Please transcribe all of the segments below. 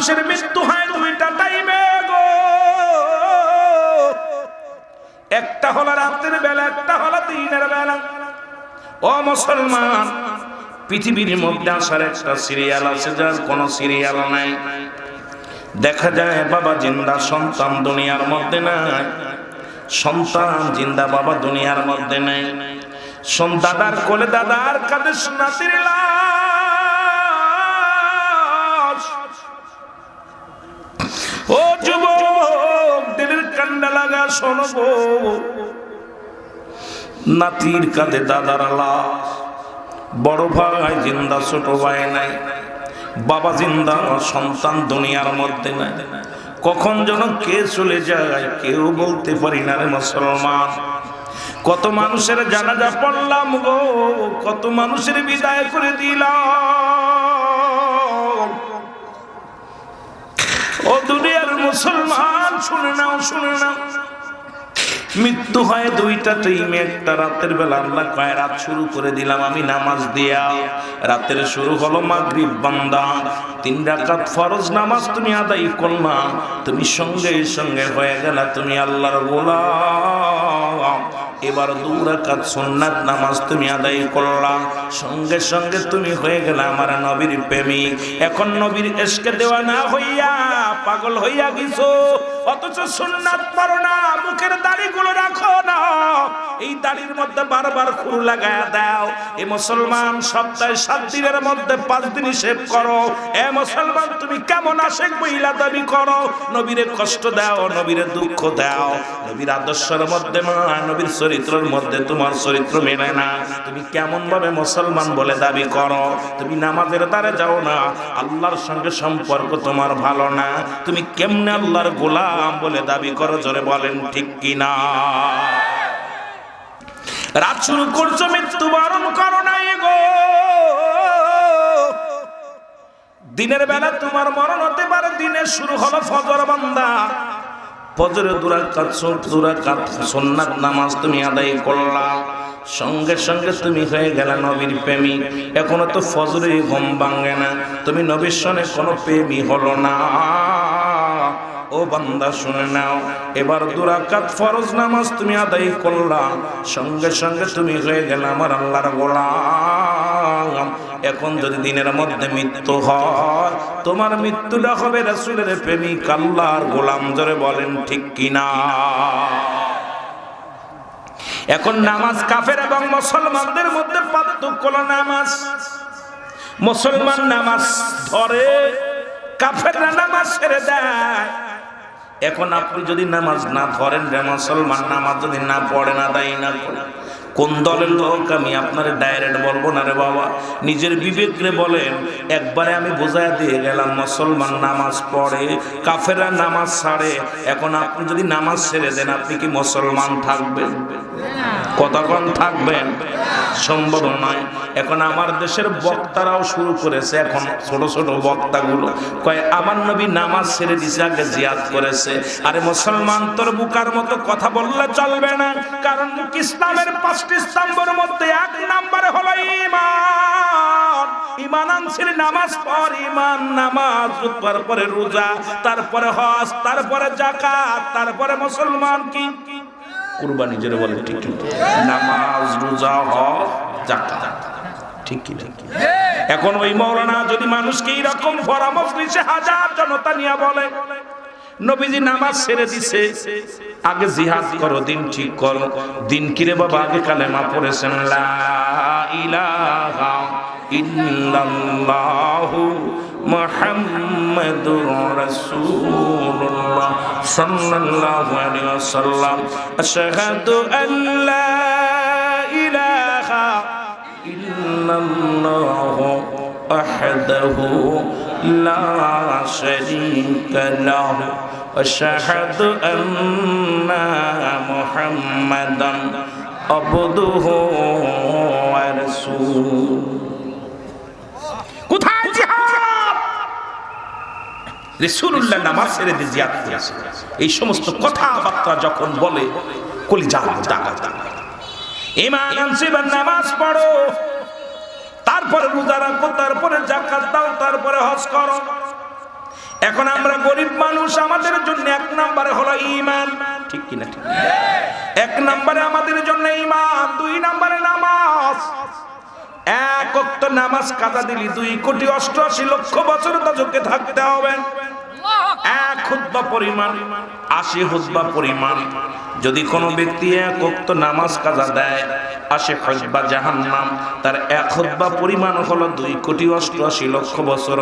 মানুষের মৃত্যু হয় দুইটা টাইমে গো, একটা হলো রাতের বেলা, একটা হলো দিনের বেলা। ও মুসলমান, পৃথিবীর মধ্যে আসার একটা সিরিয়াল আছে যার কোনো সিরিয়াল নাই। দেখা যায় বাবা জিন্দা, সন্তান দুনিয়ার মধ্যে নাই। সন্তান জিন্দা, বাবা দুনিয়ার মধ্যে নাই। দাদার কোলে দাদার কাঁধে নাতির লাশ। ও যুবক, দিলের কান্না লাগা শোনো গো, নাতির কাঁধে দাদার লাশ। বড় ভাই জিন্দা, ছোট ভাই নাই। বাবা জিন্দা, সন্তান দুনিয়ার মধ্যে নাই। কখন যেন কে চলে যায় কেউ বলতে পারি না রে মুসলমান। কত মানুষের জানাজা পড়লাম গো, কত মানুষের বিদায় করে দিলাম। ও দুনিয়ার মুসলমান, শুনে নাও, শুনে নাও। মৃত্যু হয় দুইটা টাইমে। একটা রাতের বেলা, আল্লাহ কয় রাত শুরু করে দিলাম আমি নামাজ দিয়া। রাতের শুরু হলো মাগরিব, বান্দা 3 রাকাত ফরজ নামাজ তুমি আদায় করলা, তুমি সঙ্গে সঙ্গে হয়ে গেলা তুমি আল্লাহর গোলাম। এবার 2 রাকাত সুন্নাত নামাজ তুমি আদায় করলা, সঙ্গে সঙ্গে তুমি হয়ে গেলা আমার নবীর প্রেমিক। এখন নবীর ইশকে দেওয়ানা হইয়া পাগল হইয়া গেছো, অথচ সুন্নাত পড়ো না, মুখের দাড়িগুলো রাখো না, এই দাড়ির মধ্যে বারবার খুর লাগায়া দাও। এ মুসলমান, সপ্তাহে 7 দিনের মধ্যে 5 দিন শেভ করো। এ মুসলমান, তুমি কেমন আশেক মহিলা দাবি করো? নবীরে কষ্ট দাও, নবীরে দুঃখ দাও, নবীর আদর্শের মধ্যে মা, নবীর চরিত্রের মধ্যে তোমার চরিত্র মেলে না, তুমি কেমন ভাবে মুসলমান বলে দাবি করো? তুমি নামাজের দ্বারে যাও না, আল্লাহর সঙ্গে সম্পর্ক তোমার ভালো না, তুমি কেমনে আল্লাহর গোলাম বলে দাবি করো? জোরে বলেন ঠিক কিনা? রাত শুরু করছো, মৃত্যুবরণ করো নাই গো। দিনের বেলা তোমার মরণ হতে পারে। দিনের শুরু হলো ফজর, বান্দা ফজরে 2 রাকাত সুন্নাত নামাজ তুমি আদায় করলা, সঙ্গে সঙ্গে তুমি হয়ে গেলা নবীর প্রেমী। এখনো তো ফজরের ঘুম ভাঙে না, তুমি নবীর সনে কোনো প্রেমী হলো না। ও বান্দা শুনে নাও, এবার 2 রাকাত ফরজ নামাজ তুমি আদায় করলা, সঙ্গে সঙ্গে তুমি হয়ে গেলে আমার আল্লাহর গোলাম। এখন যদি দিনের মধ্যে মৃত্যু হয়, তোমার মৃত্যুটা হবে রাসূলের প্রেমিক, আল্লাহর গোলাম। জোরে বলেন ঠিক কিনা? এখন নামাজ কাফের এবং মুসলমানদের মধ্যে পার্থক্য হলো নামাজ। মুসলমান নামাজ ধরে, কাফেররা নামাজ ছেড়ে দেয়। এখন আপনি যদি নামাজ না ধরেন রে মুসলমান, নামাজ যদি না পড়েন, আদায় না করেন, কোন দলের লোক আমি আপনার ডাইরেক্ট বলবো না রে বাবা, নিজের বিবেক রে বলেন। একবারে আমি বোঝায় দিয়ে গেলাম, মুসলমান নামাজ পড়ে, কাফেররা নামাজ ছাড়ে। এখন আপনি যদি নামাজ ছেড়ে দেন, আপনি কি মুসলমান থাকবেন? কতক্ষণ থাকবেন? সম্ভব নয়। এখন আমার দেশের বক্তারাও শুরু করেছে, এখন ছোট ছোট বক্তাগুলো কয় আমার নবী নামাজ ছেড়ে দিছে, আগে জিহাদ করেছে। আরে মুসলমান, তোর বুকার মতো কথা বললে চলবে না, কারণ ইসলামের 5টি স্তম্ভের মধ্যে 1 নম্বরে হলো ঈমান। ঈমান আনছিলি নামাজ পড়, ঈমান নামাজ, তারপরে রোজা, তারপরে হজ, তারপরে যাকাত, তারপরে মুসলমান কি কুরবানি। জোরে বলে ঠিক কি? নামাজ, রোজা, হজ, যাকাত, ঠিক কি? এখন ওই মাওলানা যদি মানুষকে এরকম ভরা মজলিসে হাজার জনতা নিয়ে বলে নবীজি নামাজ ছেড়ে দিছে, আগে জিহাদ করো, দিন ঠিক করো। দিন কিরে বাবা? আগে কালেমা পড়েছেন, লা ইলাহা ইল্লাল্লাহু মুহাম্মাদুর রাসূলুল্লাহ সাল্লাল্লাহু আলাইহি ওয়াসাল্লাম, আশহাদু আল্লা ইলাহা ইল্লাল্লাহু ওয়াহদাহু লা শারীকা লাহু আশহাদু আন্না মুহাম্মাদান আবদুহু ওয়া রাসূলুহু। কোথায় জিহাদ? রাসূলুল্লাহ নামাজ ছেড়ে দিয়ে জিহাদ করেছে। এই সমস্ত কথাবার্তা যখন বলে কলিজা দাগা দাগা। ঈমান আনছিবেন, নামাজ পড়ো, তারপরে রোজা রাখো, তারপরে যাকাত দাও, তারপরে হজ করো। এখন আমরা গরিব মানুষ, আমাদের জন্য এক নম্বরে হলো ঈমান, ঠিক কি না? ঠিক। এক নম্বরে আমাদের জন্য ঈমান, দুই নম্বরে নামাজ। এক ওয়াক্ত নামাজ কাজা দিলি 2,88,00,000 বছর তাজকে থাকতে হবে। এক খুতবা পরিমাণ 80 খুতবা পরিমাণ। যদি কোনো ব্যক্তি এক ওয়াক্ত নামাজ কাজা দেয় 80 খুতবা জাহান্নাম, তার এক খুতবা পরিমাণ হলো 2,88,00,000 বছর।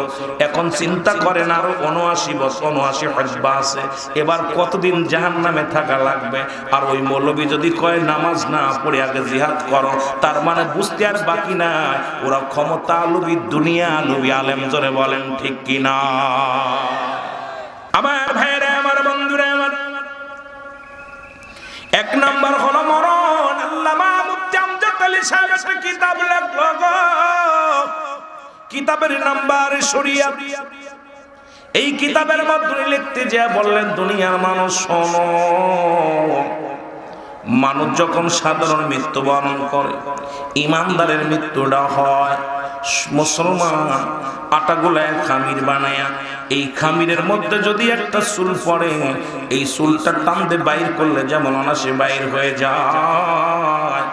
এখন চিন্তা করেন আরো 79 খুতবা আছে, এবার কতদিন জাহান্নামে থাকা লাগবে? আর ওই মৌলবী যদি কয় নামাজ না পড়ে আগে জিহাদ করো, তার মানে বুঝতে আর বাকি না ওরা ক্ষমতা লোভী, দুনিয়া লোভী আলেম। জোরে বলেন ঠিক কিনা? আমার ভাইরা, আমার বন্ধুরা, আমার এক নাম্বার হলো মরণ। আল্লামা মুফতি আমজাদ আলী সাহেব একটা কিতাব লেখলো, কিতাবের নাম্বার শরিয়াত। এই কিতাবের মধ্যে লিখতে যে বললেন, দুনিয়ার মানুষ শোনো, মানুষ যখন সাধারণ মৃত্যুবরণ করে, ইমানদারের মৃত্যুটা হয় মুসলমান আটাগুলায় খামির বানায়া, এই খামিরের মধ্যে যদি একটা চুল পড়ে, এই চুলটা টানতে বাইর করলে যেমন অনাসে বাইর হয়ে যায়,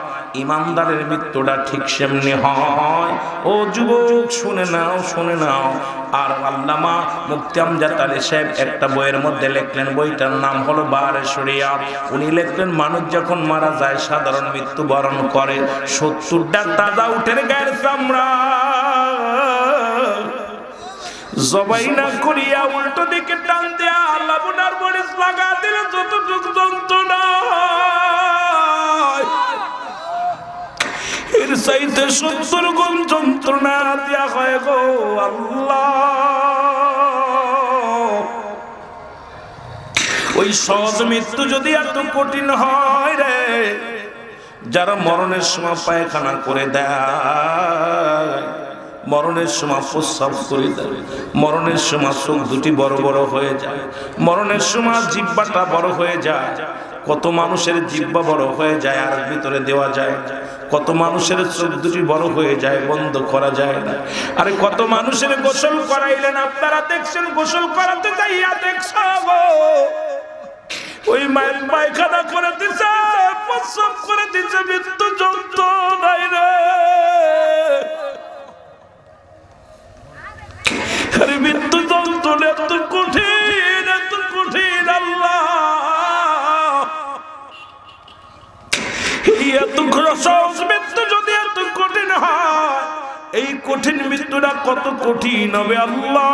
ইমানদারের মৃত্যুটা ঠিক সেমনি হয়। ও যুবক শুনে নাও, শুনে নাও। আর আল্লামা মুফতি আমজাদ আলী সাহেব একটা বইয়ের মধ্যে লিখলেন, বইটার নাম হলো বারে শরিয়াত। উনি লিখলেন, মানুষ যখন মারা যায়, সাধারণ মৃত্যুবরণ করে, 70টা তাজা উঠের গায়ের চামড়া জবাই না করিয়া উল্টো দিকে টান দেয়া লবণার মরিচ লাগা দিলে যতটুকু যন্ত্রণা, এর চাইতে 70 গুণ যন্ত্রণা দেয়া হয় গো আল্লাহ। ওই সহজ মৃত্যু যদি এত কঠিন হয় রে, যারা মরণের সময় পায়খানা করে দেয়, মরণের সময় প্রস্রাব করে দেয়, মরণের সময় চোখ দুটি বড় বড় হয়ে যায়, মরণের সময় জিহ্বাটা বড় হয়ে যায়। কত মানুষের জিহ্বা বড় হয়ে যায় আর ভিতরে দেওয়া যায়, কত মানুষের চোখ দুটি বড় হয়ে যায়, বন্ধ করা যায় না। আরে কত মানুষের গোসল করাইলেন, আপনারা দেখছেন, গোসল করাতে যাইয়া দেখছো ওই মায়ের পায়খানা করে দিছে, প্রস্রাব করে দিছে, মৃত্যু যন্ত্রণাই রে। আরে মৃত্যু যন্ত্রণা এত কঠিন, এত কঠিন আল্লাহ। এই এত সহজ মৃত্যু যদি এত কঠিন হয়, এই কঠিন মৃত্যুটা কত কঠিন হবে আল্লাহ।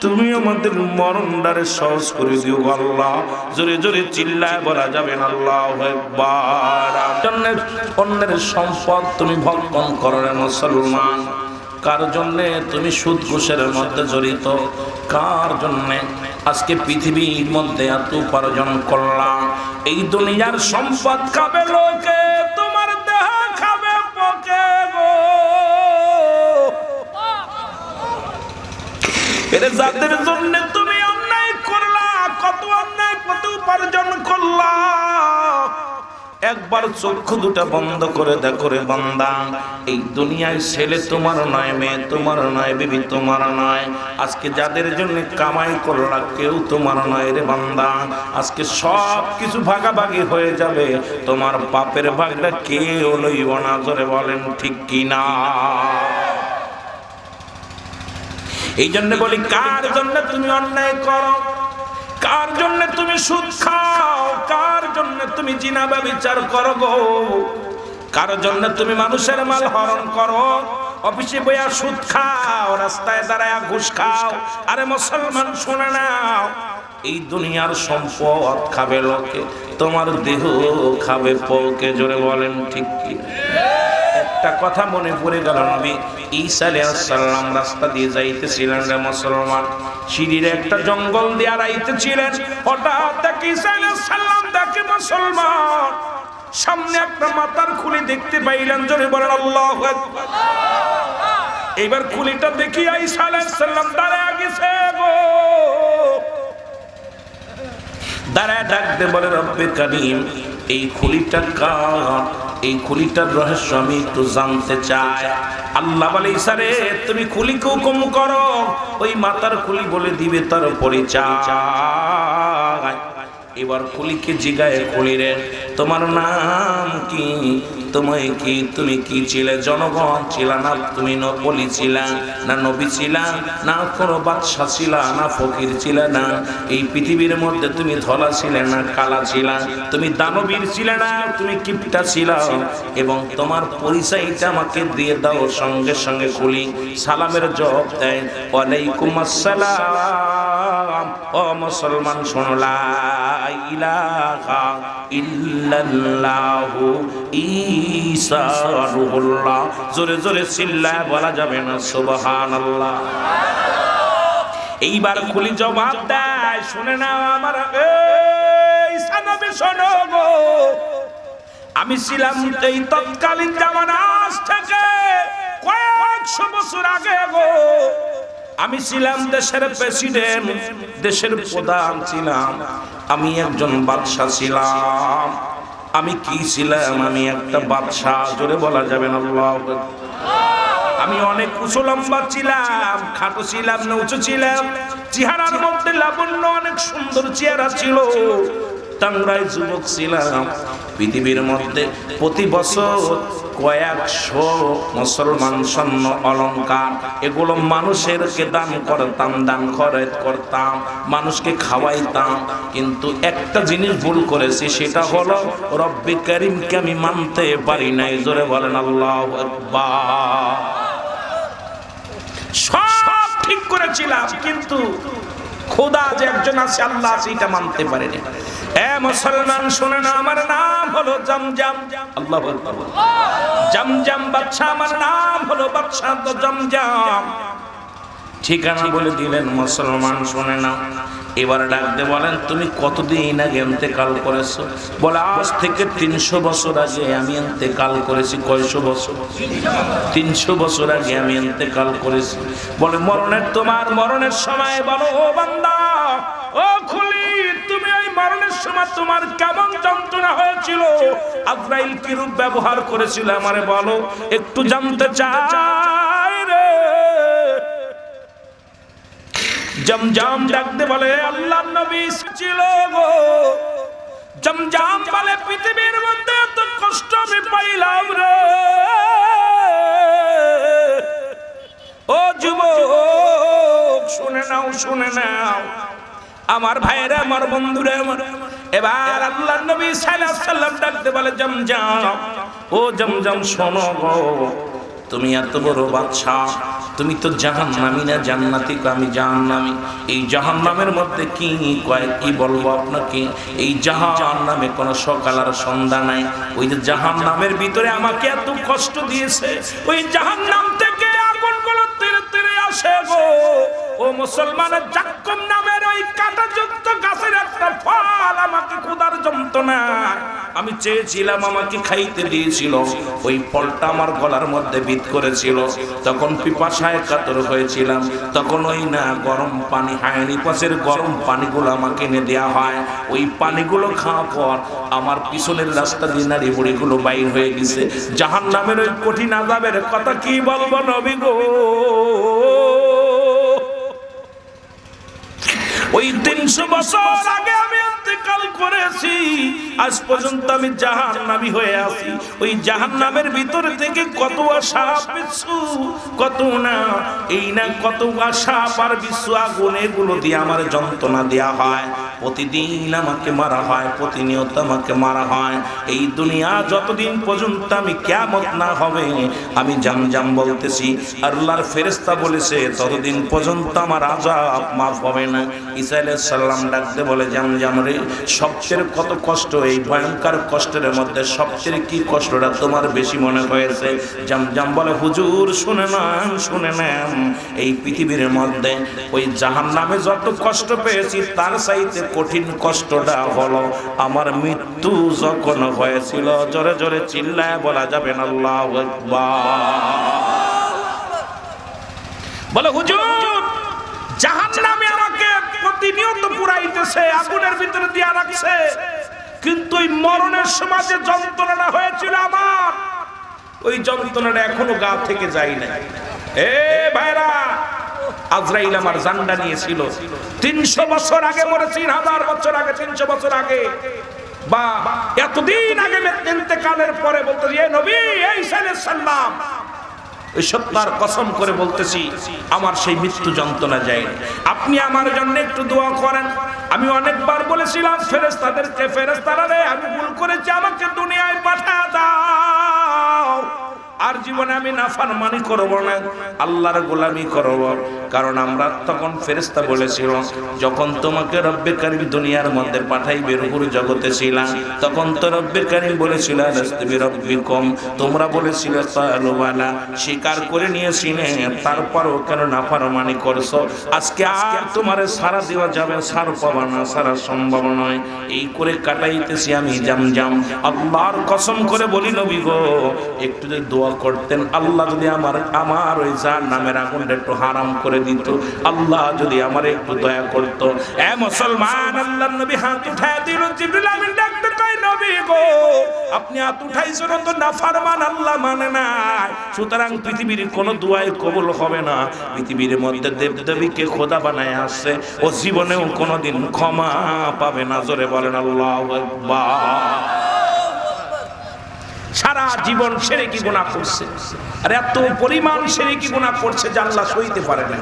তুমি আমাদের মরণটারে সহজ করে দিও আল্লাহ। জোরে জোরে চিল্লায় বলা যাবে না আল্লাহু আকবার। অন্যের সম্পদ তুমি ভক্ষণ করো রে মুসলমান। কার জন্যে তুমি সুদ ঘুষের মধ্যে জড়িত? কার জন্যে আজকে পৃথিবীর মধ্যে এত উপার্জন করলাম? এই দুনিয়ার সম্পদ খাবে লোকে, তোমার দেহ খাবে পোকে গো। এর যাদের জন্য তুমি অন্যায় করলা, কত অন্যায় কত উপার্জন করলা, একবার চক্ষু দুটা বন্ধ করে দেখো রে বান্দা, এই দুনিয়ায় ছেলে তোমার নয়, মেয়ে তোমার নয়, বিবি তোমার নয়। আজকে যাদের জন্য কামাই করলা কেউ তোমার নয় রে বান্দা। আজকে সব কিছু ভাগাভাগি হয়ে যাবে, তোমার পাপের ভাগটা কেউ লইব না। জোরে বলেন ঠিক কিনা? এই জন্য বলি, কার জন্য তুমি অন্যায় করো, কার জন্য তুমি সুদ খাও, কার জন্য তুমি জিনা ব্যভিচার করো গো, কার জন্য তুমি মানুষের মাল হরণ করো, অফিসে বইয়া সুদ খাও, রাস্তায় দাঁড়ায় ঘুষ খাও। আরে মুসলমান শুনে নাও, এই দুনিয়ার সম্পদ খাবে লোকে, তোমার দেহ খাবে পোকে। জোরে বলেন ঠিক কি? একটা কথা মনে পড়ে গেল, নবী ঈসা আলাইহিস সালাম রাস্তা দিয়ে যাইতেছিলেন রে মুসলমান, সিঁড়ির একটা জঙ্গল দিয়ে আইতেছিলেন। হঠাৎ দেখি ঈসা আলাইহিস সালাম দেখে মুসলমান সামনে একটা মাথার খুলি দেখতে পাইলেন। জোরে বলেন আল্লাহু আকবার। এইবার খুলিটা দেখি ঈসা আলাইহিস সালাম দাঁড়ায় গেছে গো, দাঁড়ায় ডাকতে বলে রব্বে কারীম, এই খুলিটা কার? এই খুলিটার রহস্য আমি একটু জানতে চাই। আল্লাহ বলে ঈসা রে তুমি খুলিকে হুকুম করো, ওই মাতার খুলি বলে দিবে তার পরিচয়। এবার খুলিকে জিগায়, খুলি রে তোমার নাম কি, তোমায় কি, তুমি কি ছিলে, জনগণ ছিলা না, তুমি বলি ছিলা না, নবী ছিলা না, কোনো বাদশা ছিলা না, ফকির ছিলে না, এই পৃথিবীর মধ্যে তুমি ধলা ছিলে না, কালা ছিলা, তুমি দানবীর ছিলে না, তুমি কিপটা ছিলা, এবং তোমার পরিচয়টা আমাকে দিয়ে দাও। সঙ্গে সঙ্গে খুলি সালামের জবাব দেয়, ওয়ালাইকুম আসসালাম। ও মুসলমান শোনো, লা ইলাহা ইল্লাল্লাহু ঈসা রূহুল্লাহ। জোরে জোরে চিল্লায় বলা যাবে না সুবহানাল্লাহ। এইবার খুলি জবাব দেয়, শুনে নাও আমার ঈসা নবী শোনো গো, আমি ছিলাম এই তৎকালীন জামানা থেকে কয়েকশো বছর আগে গো, আমি ছিলাম দেশের প্রেসিডেন্ট, দেশের প্রধান ছিলাম, আমি একজন বাদশা ছিলাম। আমি কি ছিলাম? আমি একটা বাদশা। জোরে বলা যাবে না আল্লাহু আকবার। আমি অনেক উঁচু লম্বা ছিলাম, খাটো ছিলাম না, উঁচু ছিলাম, চেহারার মধ্যে লাবণ্য, অনেক সুন্দর চেহারা ছিল, টাংরায় যুবক ছিলাম। পৃথিবীর মধ্যে প্রতি বছর কয়েকশো মুসলমান স্বর্ণ অলংকার এগুলো মানুষেরকে দান করতাম, দান খরচ করতাম, মানুষকে খাওয়াইতাম। কিন্তু একটা জিনিস ভুল করেছি, সেটা হলো রব্বে কারীমকে আমি মানতে পারি নাই। জোরে বলেন আল্লাহু আকবার। সব ঠিক করেছিলাম, কিন্তু খোদা যে একজন আছে, আল্লাহ আছে, এটা মানতে পারেনি। এ মুসলমান শুনে না, আমার নাম হলো জমজম। আল্লাহু আকবার। জমজম বাদশা, আমার নাম হলো বাদশা জমজম। ঠিকানা বলে দিলেন। মুসলমান শুনে না, এবার ডাকতে বলেন, তুমি কতদিন আগে ইন্তেকাল করেছো? বলে আজ থেকে 300 বছর আগে আমি ইন্তেকাল করেছি। কয়শো বছর? 300 বছর আগে আমি ইন্তেকাল করেছি। বলে মরণের, তোমার মরণের সময় বলো ও বান্দা, ও খুলি, তুমি ওই মরণের সময় তোমার কেমন যন্ত্রণা হয়েছিল, আজরাইল কি রূপ ব্যবহার করেছিল আমারে বলো, একটু জানতে চাই রে। জমজম ডাকতে বলে, আল্লাহর নবী ছিল গো। জমজম বলে, পৃথিবীর মধ্যে এত কষ্ট আমি পাইলাম রে। ও যুবক শুনে নাও, শুনে নাও, আমার ভাইরা, আমার বন্ধুরা, এবার আল্লাহর নবী সাল্লাল্লাহু আলাইহি ওয়াসাল্লাম ডাকতে বলে, জমজম, ও জমজম শোনো গো, তুমি এত বড় বাদশা, তুমি তো জাহান্নামী না জান্নাতি? আমি জাহান্নামী। এই জাহান্নামের মধ্যে কি কয়, কি বলবো আপনাকে, এই জাহান্নামে কোনো সকাল আর সন্ধ্যা নাই। ওই যে জাহান্নামের ভিতরে আমাকে এত কষ্ট দিয়েছে, ওই জাহান্নাম থেকে আগুনগুলো তেরে তেরে আসে গো। ও মুসলমানের জাক্কুম নামের ওই কাঁটাযুক্ত গাছের একটা ফল আমাকে খোদার যন্ত্রণা, আমি চেয়েছিলাম, আমাকে খাইতে দিয়েছিল, ওই ফলটা আমার গলার মধ্যে বিধ করেছিল। তখন পিপাসায় কাতর হয়েছিলাম, তখন ওই না গরম পানি, হায়নি পাশের গরম পানিগুলো আমাকে এনে দেওয়া হয়। ওই পানিগুলো খাওয়ার পর আমার পিছনের রাস্তা দিয়ে নারী বুড়িগুলো বাইর হয়ে গেছে। জাহান্নামের ওই কঠিন আযাবের কথা কি বলবো নবী গো। ওই 300 বছর আগে আমি ইন্তেকাল করেছি, আজ পর্যন্ত আমি জাহান্নামী হয়ে আছি। ওই জাহান্নামের ভিতর থেকে কত আশা পিছু, কত না, এই না কত আশা আর বিশ্ব আগুন, এগুলো দিয়ে আমার যন্ত্রণা দেয়া হয়। প্রতিদিন আমাকে মারা হয়, প্রতিনিয়ত আমাকে মারা হয়। এই দুনিয়া যতদিন পর্যন্ত আমি কিয়ামত না হবে, আমি জমজম বলতেছি, আল্লাহর ফেরেশতা বলেছে ততদিন পর্যন্ত আমার আযাব মাফ হবে না। ঈসা আলাইহিস সালাম ডাকতে বলে, জমজম রে, সবচেয়ে কত কষ্ট, এই ভয়ঙ্কর কষ্টের মধ্যে সবচেয়ে কি কষ্টটা তোমার বেশি মনে হয়েছে? জমজম বলে, হুজুর শুনে নেন, শুনে নেন, এই পৃথিবীর মধ্যে ওই জাহান্নামে যত কষ্ট পেয়েছি, তার চাইতে কঠিন কষ্টটা হলো আমার মৃত্যু যখন হয়েছিল। জোরে জোরে চিল্লায় বলা যাবে না আল্লাহু আকবার। বলে হুজুর, জাহান্নামে আমাকে প্রতিনিয়ত পুরাইতেছে, আগুনের ভিতরে দিয়া রাখছে, কিন্তু ওই মরণের সময় যে যন্ত্রণাটা হয়েছিল আমার, ওই যন্ত্রণাটা এখনো গা থেকে যায় না। এ ভাইরা, আজরাইল আমার জানটা নিয়েছিল 300 বছর আগে মরেছি, 1000 বছর আগে, 300 বছর আগে, বা এতদিন আগে ইন্তেকালের পরে বলতে, এ নবী, এই সাল্লাম, ওই সত্যার কসম করে বলতেছি আমার সেই মৃত্যু যন্ত্রণা যায় না। আপনি আমার জন্য একটু দোয়া করেন। আমি অনেকবার বলেছিলাম ফেরেশতাদেরকে, ফেরেশতারা রে, আমি ভুল করেছি, আমাকে দুনিয়ায় পাঠিয়ে দাও, আর জীবনে আমি নাফরমানি করব না, আল্লাহর গোলামি করব। কারণ আমরা তখন ফেরেশতা বলেছিল, যখন তোমাকে রব্বে কারীম দুনিয়ার মধ্যে পাঠাইবে, রূহুর জগতে ছিলাম, তখন তো রব্বে কারীম বলেছিল রাস্তাবি রব্বিকুম, তোমরা বলেছিলে কালু বালা, স্বীকার করে নিয়েছিলে, তারপরও কেন নাফরমানি করছো? আজকে আর তোমারে সারা দেওয়া যাবে, সার পাবা না, সারা সম্ভব নয়। এই করে কাটাইতেছি আমি জামজাম। আল্লাহর কসম করে বলি নবী গো, একটু যদি দোয়া করতেন, আল্লাহ যদি আমার ওই জাহান্নামের আগুনটা একটু হারাম করে দিত, আল্লাহ যদি আমার একটু দয়া করত। এ মুসলমান, আল্লাহর নবী হাত উঠায় দিল, জিবরিল আমিন ডাকতে কয়, নবী গো, আপনি হাত উঠাইছেন তো নাফরমান আল্লাহ মানে না, সুতরাং পৃথিবীর কোন দোয়াই কবুল হবে না। পৃথিবীর মধ্যে দেবদেবীকে খোদা বানায় আসছে, ও জীবনেও কোনোদিন ক্ষমা পাবে না। জোরে বলেন আল্লাহু আকবার। সারা জীবন শিরকি গুনাহ করছে, আর এত পরিমাণ শিরকি গুনাহ করছে যে আল্লাহ সইতে পারে না।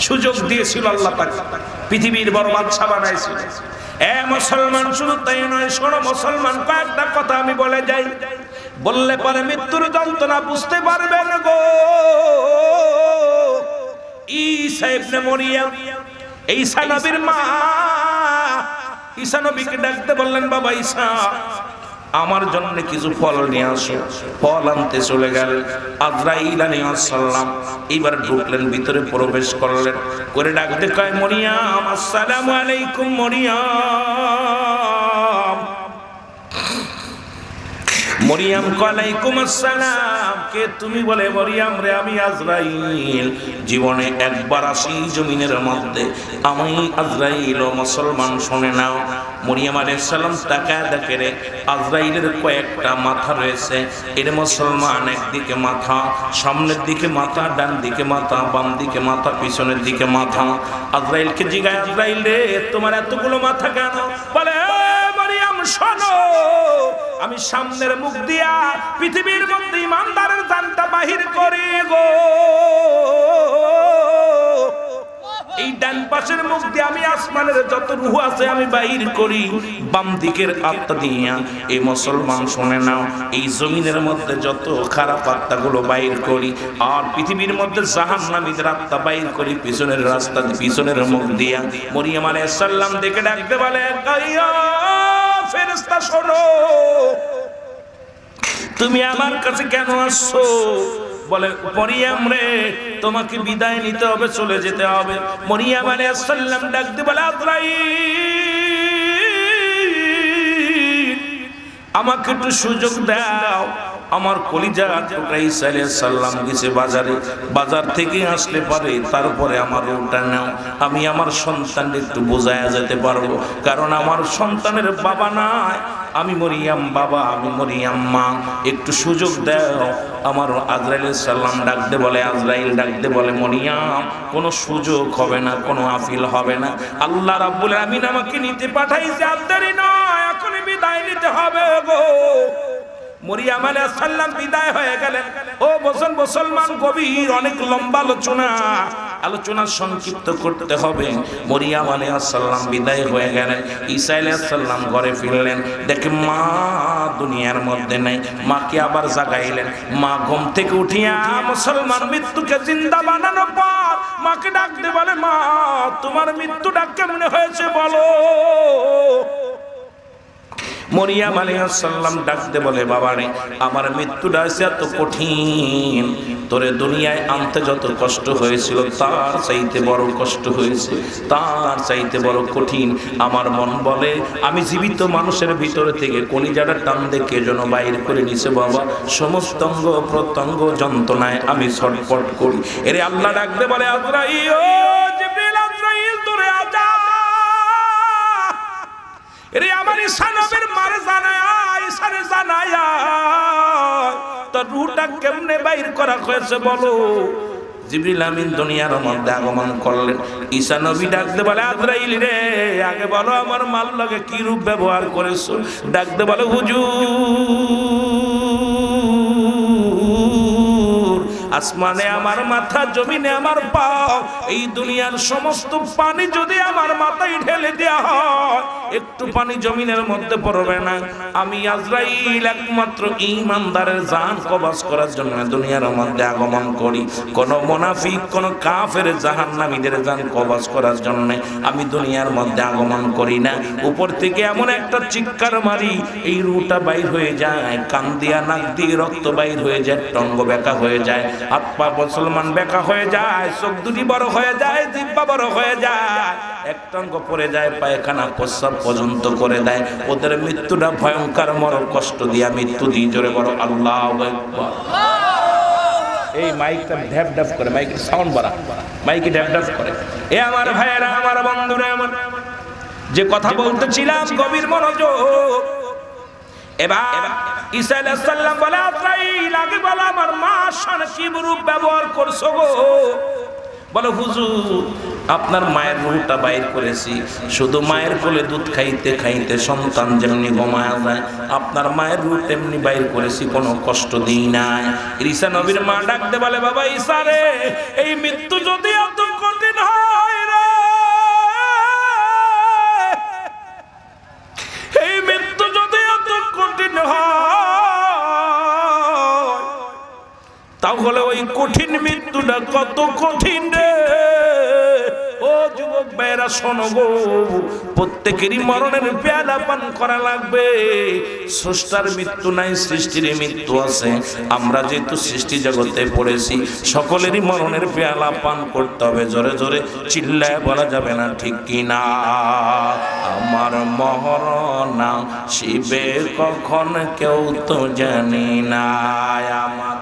সুযোগ দিয়েছিল আল্লাহ তাকে, পৃথিবীর বড় বাদশা বানাইছিল। এ মুসলমান, শুধু তাই নয়, শোনো মুসলমান, কয়েকটা কথা আমি বলে যাই, বললে পরে মৃত্যুর যন্ত্রণা বুঝতে পারবেন গো। ঈসা ইবনে মরিয়ম, ঈসা নবীর মা, ঈসা নবীকে ডাকতে বললেন, বাবা ঈসা, আমার জন্য কিছু ফল নিয়ে আসো। ফল আনতে চলে গেলেন। আজরাইল আলাইহিস সালাম এবার ঢুকলেন, ভিতরে প্রবেশ করলেন, করে ডাকতে কয়, মরিয়ম, আসসালামু আলাইকুম মরিয়ম। মরিয়ম ওয়ালাইকুম আসসালাম। কে তুমি? বলে, মরিয়ম রে, আমি আজরাইল, জীবনে একবার আসি জমিনের মধ্যে, আমি আজরাইল। ও মুসলমান শুনে নাও, মরিয়ম আলাইহিস সালাম তাকায় দেখে রে, আজরাইলের কয়েকটা মাথা রয়েছে। এর মুসলমান, একদিকে মাথা, সামনের দিকে মাথা, ডান দিকে মাথা, বাম দিকে মাথা, পিছনের দিকে মাথা। আজরাইলকে জিজ্ঞাসা, আজরাইল রে, তোমার এতগুলো মাথা কেন? বলে, মরিয়ম শোনো, আমি সামনের মুখ দিয়া পৃথিবীর মধ্যে ইমানদারের জানটা বাহির করি গো, এই ডান পাশের মুখ দিয়ে আমি আসমানের যত রূহ আছে আমি বাহির করি, বাম দিকের আত্মা দিয়া। এই মুসলমান শুনে নাও, এই জমিনের মধ্যে যত খারাপ আত্মাগুলো বাহির করি, আর পৃথিবীর মধ্যে জাহান্নামীদের আত্মা বাহির করি পিছনের রাস্তা, পিছনের মুখ দিয়া। মরিয়ম আলাইহিস সালাম দেখে ডাকতে বলে, ফেরেশতা শোনো, তুমি আমার কাছে কেন আসছো? বলে, মরিয়ম রে, তোমাকে বিদায় নিতে হবে, চলে যেতে হবে। মরিয়ম আলাইহিস সালাম ডাকতে বলে, আজরাইল, আমাকে একটু সুযোগ দাও। আমার কলিজা টুকরা ঈসা আলাইহিস সালাম গেছে বাজারে, বাজার থেকে আসলে পারে তারপরে আমার রূহটা নাও, আমি আমার সন্তানকে একটু বোঝায়া যেতে পারবো, কারণ আমার সন্তানের বাবা নাই, আমি মরিয়ম বাবা, আমি মরিয়ম মা, একটু সুযোগ দাও। আমার আজরাইল আলাইহিস সালাম ডাকতে বলে, আজরাইল ডাকতে বলে, মরিয়ম, কোনো সুযোগ হবে না, কোনো আপিল হবে না। আল্লাহ রাব্বুল আমিন আমাকে নিতে পাঠাইছে, আর দেরি নয়, এখনই বিদায় নিতে হবে গো। মরিয়ম আলাইহিস সালাম বিদায় হয়ে গেলেন। ও মুসলমান, গভীর অনেক লম্বা আলোচনা সংক্ষিপ্ত করতে হবে। মরিয়ম আলাইহিস সালাম বিদায় হয়ে গেলেন, ঈসা আলাইহিস সালাম ঘরে ফিরলেন, দেখে মা দুনিয়ার মধ্যে নাই। মাকে আবার জাগাইলেন। মা ঘুম থেকে উঠিয়া মুসলমান মৃত্যুকে জিন্দা বানানোর পর মাকে ডাকতে বলে, মা, তোমার মৃত্যুটা কেমনে হয়েছে বলো। মরিয়ম আলাইহিস সালাম ডাকতে বলে, বাবা রে, আমার মৃত্যুটা হয়েছে এত কঠিন, তোরে দুনিয়ায় আনতে যত কষ্ট হয়েছিল তার চাইতে বড় কষ্ট হয়েছে, তার চাইতে বড় কঠিন। আমার মন বলে, আমি জীবিত মানুষের ভিতরে থেকে কলিজাটা টান দেখে যেন বাইর করে নিছে বাবা, সমস্ত অঙ্গ প্রত্যঙ্গ যন্ত্রণায় আমি ছটফট করি। এরে আল্লাহ ডাকতে বলে, আজরাইল, ও জিবরিল, আজরাইল তোরে আজা। এরে আমার ঈসা নবীর মারে রূহটা কেমনে বাইর করা হয়েছে বলো। জিবরিল আমিন দুনিয়ার মধ্যে আগমন করলেন। ঈসা নবী ডাকতে বলে আজরাইল রে, আগে বলো আমার মাল লগে কি রূপ ব্যবহার করেছো। ডাকতে বলে হুজুর, আসমানে আমার মাথা, জমিনে আমার পা, এই দুনিয়ার সমস্ত পানি যদি আমার মাথায় ঢেলে দেওয়া হয় একটু পানি জমিনের মধ্যে পড়বে না। আমি আজরাইল একমাত্র ঈমানদারের জান কবজ করার জন্য দুনিয়ার মধ্যে আগমন করি। কোন মুনাফিক, কোন কাফের, জাহান্নামীদের জান কবজ করার জন্য আমি দুনিয়ার মধ্যে আগমন করি না। উপর থেকে এমন একটা চিৎকার মারি, এই রুটা বাইর হয়ে যায়, কান দিয়া নাক দিয়ে রক্ত বাইর হয়ে যায়, টঙ্গ বেঁকা হয়ে যায়, হাত পা মুসলমান বেঁকা হয়ে যায়, চোখ দুটি বড় হয়ে যায়, জিহ্বা বড় হয়ে যায়, এক টঙ্গ পড়ে যায়, পায়খানা প্রস্রাব পর্যন্ত করে দেয়। ওদের মৃত্যুটা ভয়ঙ্কর, মরণ কষ্ট দিয়া মৃত্যু দিয়ে। জোরে বড় আল্লাহু আকবার। এই মাইকটা ঢ্যাপ ঢ্যাপ করে, মাইকের সাউন্ড বাড়া, মাইকে ঢ্যাপ ঢ্যাপ করে। এ আমার ভাইয়েরা, আমার বন্ধুরা, আমার যে কথা বলতেছিলাম গভীর মনোযোগ। এবার ঈসা আলাইহিস সালাম বলে আজরাইল, আগে বলো আমার মা শান কি রূপ ব্যবহার করছো গো। বলো হুজুর, আপনার মায়ের রূহটা বাইর করেছি। শুধু মায়ের কোলে দুধ খাইতে খাইতে সন্তান যেমনি ঘুমায় যায়, আপনার মায়ের রূহ তেমনি বাইর করেছি, কোনো কষ্ট দিই নাই। ঈসা নবীর মা ডাকতে বলে বাবা ঈসা রে, এই মৃত্যু যদি এত কঠিন হয় রে, এই মৃত্যু যদি এত কঠিন হয়, তাহলে ওই কঠিন মৃত্যুটা কত কঠিন রে। ও যুবক ভাইরা শোনো গো, প্রত্যেকেরই মরণের পেয়ালা পান করা লাগবে। স্রষ্টার মৃত্যু নাই, সৃষ্টির মৃত্যু আছে। আমরা যেহেতু সৃষ্টি জগতে পড়েছি, সকলেরই মরণের পেয়ালা পান করতে হবে। জোরে জোরে চিল্লায় বলা যাবে না, ঠিক কিনা? আমার মরণ শিবে কখন কেউ তো জানি না। আমার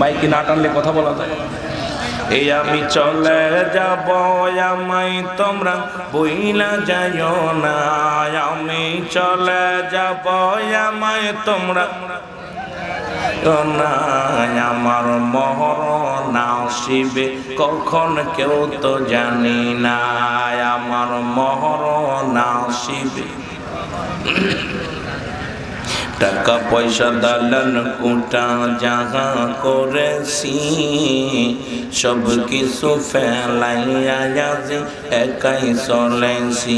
মাইকে না টানলে কথা বলা যায়। এই আমি চলে যাব, আমায় তোমরা বইলা যাইও না। আমি চলে যাব, আমায় তোমরা না। আমার মরণ আসিবে কখন কেউ তো জানি না। আমার মরণ আসিবে। টাকা পয়সা দালান কোটা যাহা করেছি, সব কিছু ফেলাইয়া যাচ্ছি, একাই চলেছি।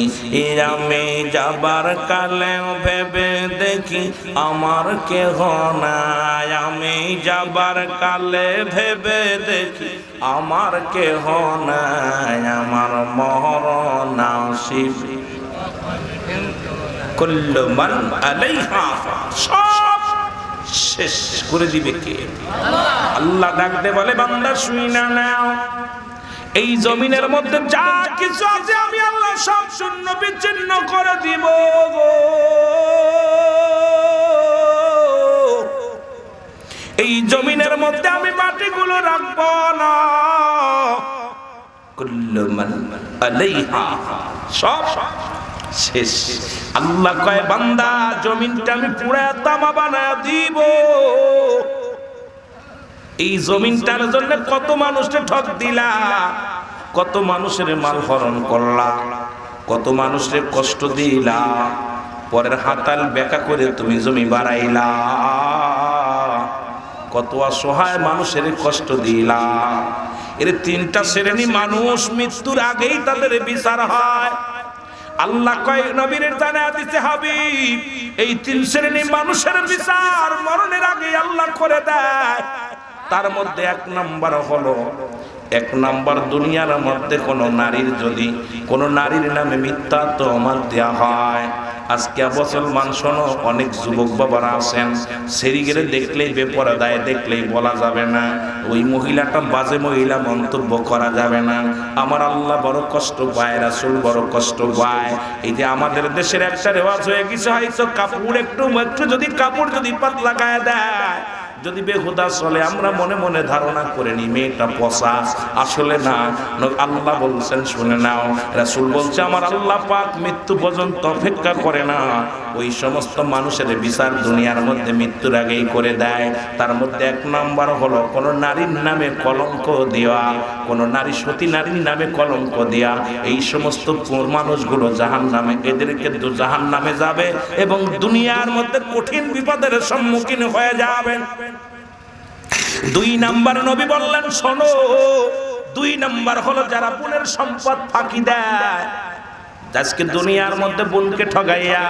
আমি যাবার কালে ভেবে দেখি আমার কেহ নাই। আমি যাবার কালে ভেবে দেখি আমার কেহ নাই। আমার মরণ আসিবে, কুল্লু মান আলাইহা সব শেষ করে দিবে কে? আল্লাহ ডাকতে বলে বান্দা শুইনা নাও, এই জমিনের মধ্যে যা কিছু আছে আমি আল্লাহ সব শূন্য বিচ্ছিন্ন করে দিব। এই জমিনের মধ্যে আমি মাটিগুলো রাখবো না। কুল্লু মান আলাইহা সব শেষ। আল্লাহ কয় বান্দা জমিনটা আমি পুরা তামা বানায় দিব। এই জমিনটার জন্য কত মানুষকে ঠক দিলা, কত মানুষের মাল হরণ করলা, কত মানুষের কষ্ট দিলা, পরের হাতাল বেকা করে তুমি জমি বাড়াইলা, কত অসহায় মানুষের কষ্ট দিলা। এর তিনটা শ্রেণী মানুষ, মৃত্যুর আগেই তাদের বিচার হয়। আল্লাহ কয় নবীর জানা দিতে হাবিব, এই তিন শ্রেণী মানুষের বিচার মরণের আগে আল্লাহ করে দেয়। তার মধ্যে এক নাম্বার হলো, এক নাম্বার দুনিয়ার মধ্যে কোনো নারীর যদি কোনো নারীর নামে মিথ্যা তহমত দেওয়া হয়। আজকে মুসলমান শোনো, অনেক যুবক বাবারা আছেন, সেরিগেরে দেখলেই বেপরদায় দেখলেই বলা যাবে না, ওই মহিলাটা বাজে মহিলা মন্তব্য করা যাবে না। আমার আল্লাহ বড় কষ্ট পায়, রাসূল বড় কষ্ট পায়। এই যে আমাদের দেশের একটা রেওয়াজ হয়ে গেছে, হয়তো কাপড় একটু যদি কাপড় যদি পাতলা গায়ে দেয়, যদি বেহুদা চলে আমরা মনে মনে ধারণা করে নি মেয়েটা পচা, আসলে না। আল্লাহ বলছেন শুনে নাও, রাসূল বলছে আমার আল্লাহ পাক মৃত্যু পর্যন্ত অপেক্ষা করে না। ওই সমস্ত মানুষের বিচার দুনিয়ার মধ্যে মৃত্যুর আগেই করে দেয়। তার মধ্যে এক নাম্বার হলো কোন নারীর নামে কলঙ্ক দেওয়া, কোন নারী সতী নারীর নামে কলঙ্ক দেওয়া। এই সমস্ত মানুষগুলো জাহান্নামে, এদেরকে তো জাহান্নামে যাবে এবং দুনিয়ার মধ্যে কঠিন বিপদের সম্মুখীন হয়ে যাবেন। 2 নাম্বার নবী বললেন শোনো, 2 নাম্বার হলো যারা বোনের সম্পদ ফাঁকি দেয়। আজকে দুনিয়ার মধ্যে বোনকে ঠগাইয়া,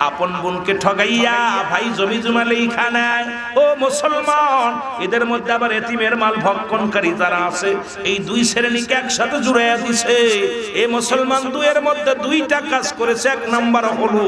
আপন বোনকে ঠগাইয়া ভাই জমি জমা লেখা নেয়। ও মুসলমান, এদের মধ্যে আবার এতিমের মাল ভক্ষণকারী যারা আছে, এই 2 শ্রেণীকে একসাথে জুড়াইয়া দিছে। এ মুসলমান 2 এর মধ্যে 2টা কাজ করেছে। 1 নাম্বার হলো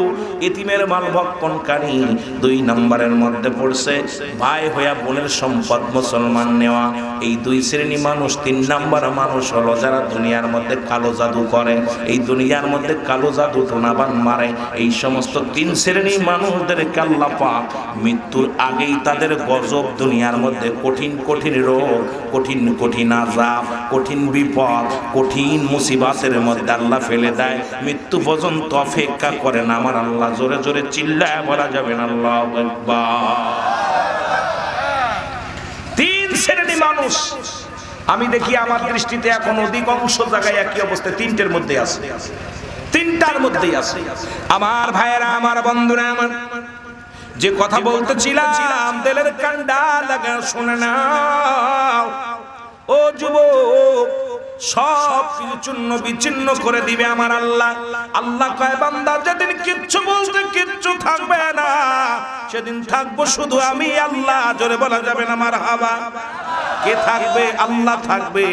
এতিমের মাল ভক্ষণকারী, 2 নাম্বারের মধ্যে পড়ছে ভাই হইয়া বোনের সম্পদ মুসলমান নেওয়া। এই 2 শ্রেণী মানুষ। 3 নাম্বার মানুষ হলো যারা দুনিয়ার মধ্যে কালো জাদু করে, এই দুনিয়ার মধ্যে কালো জাদু টোনাবান মারে। এই সমস্ত 3 শ্রেণীর মানুষদেরকে আল্লাহ পাক মৃত্যুর আগেই তাদের গজব দুনিয়ার মধ্যে কঠিন কঠিন রোগ, কঠিন কঠিন আযাব, কঠিন বিপদ, কঠিন মুসিবতের মধ্যে আল্লাহ ফেলে দেয়। মৃত্যু পর্যন্ত অপেক্ষা করেন আমার আল্লাহ। জোরে জোরে চিল্লায় বলা যাবে না আল্লাহু আকবার। 3 শ্রেণীর মানুষ আমি দেখি আমার দৃষ্টিতে এখন অধিকাংশ জায়গায় একই অবস্থা, 3টের মধ্যে আছে, 3টার মধ্যেই আছে। আমার ভাইয়েরা, আমার বন্ধুরা, আমার যে কথা বলতেছিলাম দিলের কান্ডা লাগা শুনে নাও। ও যুবক, সব কিছু চূর্ণ বিচ্ছিন্ন করে দিবে আমার আল্লাহ। আল্লাহ কয় বান্দা যেদিন কিচ্ছু বলতে কিচ্ছু থাকবে না, সেদিন থাকবো শুধু আমি আল্লাহ। জোরে বলা যাবে না মারহাবা। কে থাকবে? আল্লাহ থাকবে।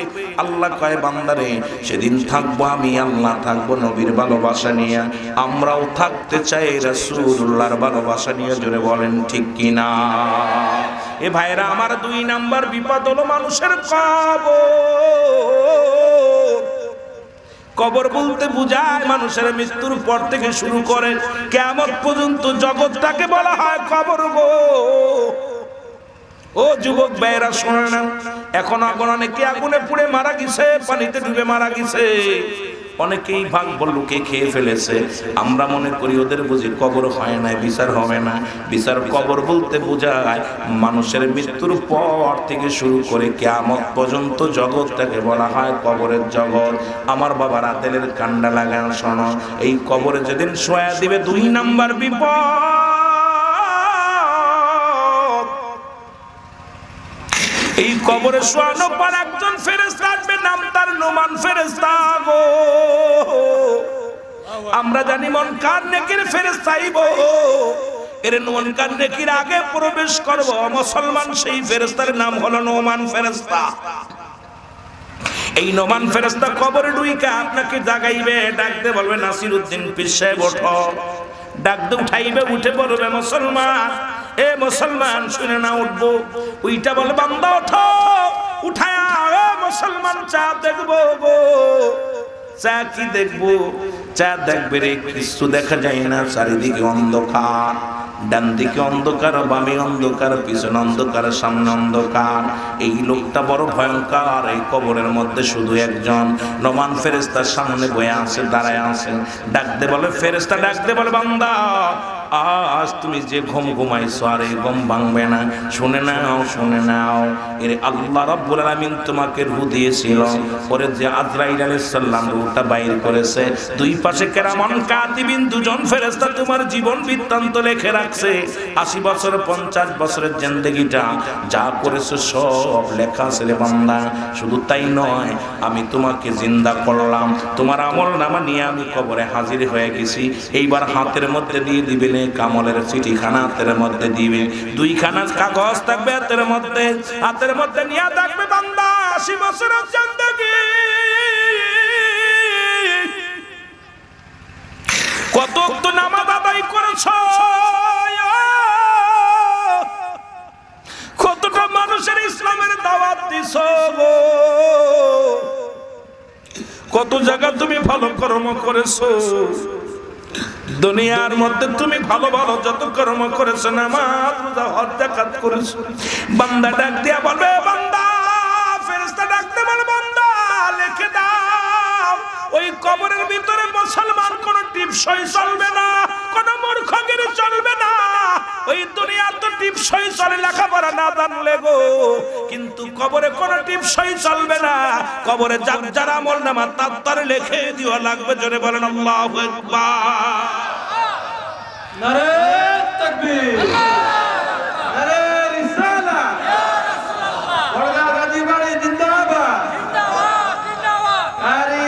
আল্লাহ কয় বান্দারে সেদিন থাকবো আমি আল্লাহ, থাকবো নবীর ভালোবাসা নিয়ে। আমরাও থাকতে চাই রাসূলুল্লাহর ভালোবাসা নিয়ে। জোরে বলেন ঠিক কিনা? এ ভাইরা আমার, 2 নাম্বার বিপদ হলো মানুষের কবর বলতে বুঝায় মানুষের মৃত্যুর পর থেকে শুরু করে কিয়ামত পর্যন্ত জগৎটাকে বলা হয় কবর গো। ও যুবক ভাইরা শোনেন না, এখন অনেকে আগুনে পুড়ে মারা গেছে, পানিতে ডুবে মারা গেছে, অনেকেই ভাগ বল্লুকে খেয়ে ফেলেছে। আমরা মনে করি ওদের বুঝি কবর হয় না, বিচার হবে না। বিচার কবর বলতে বোঝায় মানুষের মৃত্যুর পর থেকে শুরু করে কিয়ামত পর্যন্ত জগৎটাকে বলা হয় কবরের জগৎ। আমার বাবা রাতেলের কান্ডা লাগান শোনো, এই কবরে যেদিন শোয়া দিবে 2 নাম্বার বিপদ। এই কবরে শোয়ানো পর একজন ফেরেশতা আসবে, নাম তার নোমান ফেরেশতা গো। আমরা জানি মুনকার নেকির ফেরেশতা আইব, এর মুনকার নেকির আগে প্রবেশ করব মুসলমান। সেই ফেরেশতার নাম হলো নোমান ফেরেশতা। এই নোমান ফেরেশতা কবরে ঢুইকা আপনাকে জাগাইবে, ডাকতে বলবে নাসিরউদ্দিন পীর সাহেব ওঠো। ডাকতে উঠাইবে, উঠে বলবে মুসলমান, এ মুসলমান শুনে না। উঠবো, ওইটা বলে বান্দা ওঠো। উঠায়া এ মুসলমান চা দেখবো গো। চা কি দেখবো? চা দেখবে রে কিছু দেখা যায় না, চারিদিকে অন্ধকার। ডান দিকে অন্ধকার, বামে অন্ধকার, পিছনে অন্ধকার, সামনে অন্ধকার। এই লোকটা বড় ভয়ঙ্কর। এই কবরের মধ্যে শুধু একজন নোমান ফেরেশতার সামনে বয়ে আছে, দাঁড়ায় আছে। ডাকতে বলে ফেরেশতা, ডাকতে বলে বান্দা আজ তুমি যে ঘুম ঘুমাইছো আর এই ঘুম ভাঙবে না। শুনে নাও, শুনে নাও, এর আল্লাহ রাব্বুল আলামিন তোমাকে রূহ দিয়েছিল। পরে যে আজরাইল আলাইহিস সালাম রূহটা বাইর করেছে, 2 পাশে কেরামান কাতিবিন 2 জন ফেরেশতা তোমার জীবন বৃত্তান্ত লিখে রাখছে। 80 বছর 50 বছরের জিন্দেগিটা যা করেছো সব লেখা আছে রে বান্দা। শুধু তাই নয়, আমি তোমাকে জিন্দা করলাম, তোমার আমলনামা নিয়ে আমি কবরে হাজির হয়ে গেছি। এইবার হাতের মধ্যে দিয়ে দিবেন কামলের চিঠিখানা, হাতের মধ্যে দিবে 2খানা কাগজ থাকবে হাতের মধ্যে। হাতের মধ্যে নিয়ে থাকবে বান্দা 80 বছরের জিন্দেগি কত তো নামাজ আদায় করেছো, কতটা মানুষের ইসলামের দাওয়াত দিছো, কত জায়গা তুমি ভালো কর্ম করেছো। দুনিয়ার মধ্যে তুমি ভালো ভালো যত কর্ম করেছো, নামাজ রোজা হজ যাকাত করেছো, বান্দা ডাক দিয়া বলবে বান্দা, ফেরেশতা ডাকতে বলে বান্দা লিখে দাও। ওই কবরের ভিতরে মুসলমান কোন টিপসই চলবে না, কোন মূর্খগিরি চলবে না। ওই দুনিয়ার তো টিপসই চলে লেখাপড়া না জানলে গো, কিন্তু কবরে কোন টিপসই চলবে না। কবরে যার যার আমল নামা তার লিখে দিও লাগবে। জোরে বলেন আল্লাহু আকবার। নারে তাকবীর, নারে রিসালাত, ইয়া রাসূলুল্লাহ, ওয়ালা গাজীবাড়ি জিন্দাবাদ, জিন্দাবাদ, জিন্দাবাদ। আরে